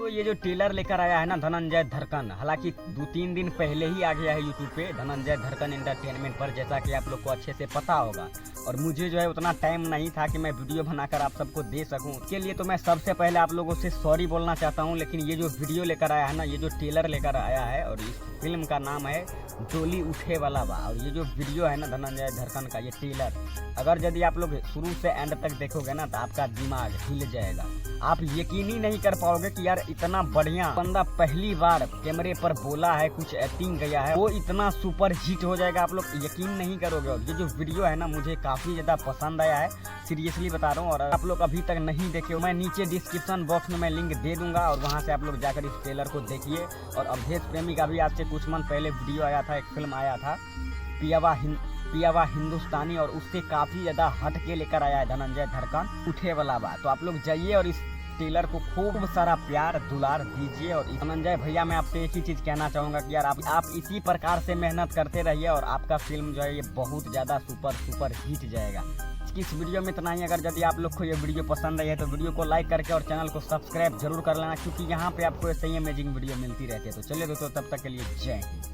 तो ये जो ट्रेलर लेकर आया है ना धनंजय धड़कन, हालांकि 2-3 दिन पहले ही आ गया है यूट्यूब पे धनंजय धड़कन एंटरटेनमेंट पर, जैसा कि आप लोग को अच्छे से पता होगा। और मुझे जो है उतना टाइम नहीं था कि मैं वीडियो बनाकर आप सबको दे सकूं। उसके लिए तो मैं सबसे पहले आप लोगों से सॉरी बोलना चाहता हूं। लेकिन ये जो वीडियो लेकर आया है ना, ये जो ट्रेलर लेकर आया है, और इस फिल्म का नाम है डोली उठे वाला बा। और ये जो वीडियो है ना धनंजय धड़कन का, ये ट्रेलर अगर यदि आप लोग शुरू से एंड तक देखोगे ना तो आपका दिमाग हिल जाएगा। आप यकीन ही नहीं कर पाओगे कि यार इतना बढ़िया बंदा पहली बार कैमरे पर बोला है, कुछ एक्टिंग किया है, वो इतना सुपर हिट हो जाएगा, आप लोग यकीन नहीं करोगे। और ये जो वीडियो है ना मुझे काफ़ी ज़्यादा पसंद आया है, सीरियसली बता रहा हूँ। और आप लोग अभी तक नहीं देखे, मैं नीचे डिस्क्रिप्शन बॉक्स में मैं लिंक दे दूंगा और वहाँ से आप लोग जाकर इस ट्रेलर को देखिए। और अवधेश प्रेमी का भी आज से कुछ मंथ पहले वीडियो आया था, एक फिल्म आया था पियावा हिंदुस्तानी, और उससे काफ़ी ज़्यादा हट के लेकर आया है धनंजय धड़कन उठे वाला बा। तो आप लोग जाइए और इस ट्रेलर को खूब सारा प्यार दुलार दीजिए। और धनंजय भैया मैं आपसे एक ही चीज़ कहना चाहूँगा कि यार आप इसी प्रकार से मेहनत करते रहिए और आपका फिल्म जो है ये बहुत ज़्यादा सुपर हिट जाएगा। इस वीडियो में इतना ही। अगर यदि आप लोग को ये वीडियो पसंद आई है तो वीडियो को लाइक करके और चैनल को सब्सक्राइब जरूर कर लेना, क्योंकि यहाँ पे आपको ऐसे ही अमेजिंग वीडियो मिलती रहती है। तो चलिए दोस्तों, तब तक के लिए जय हिंद।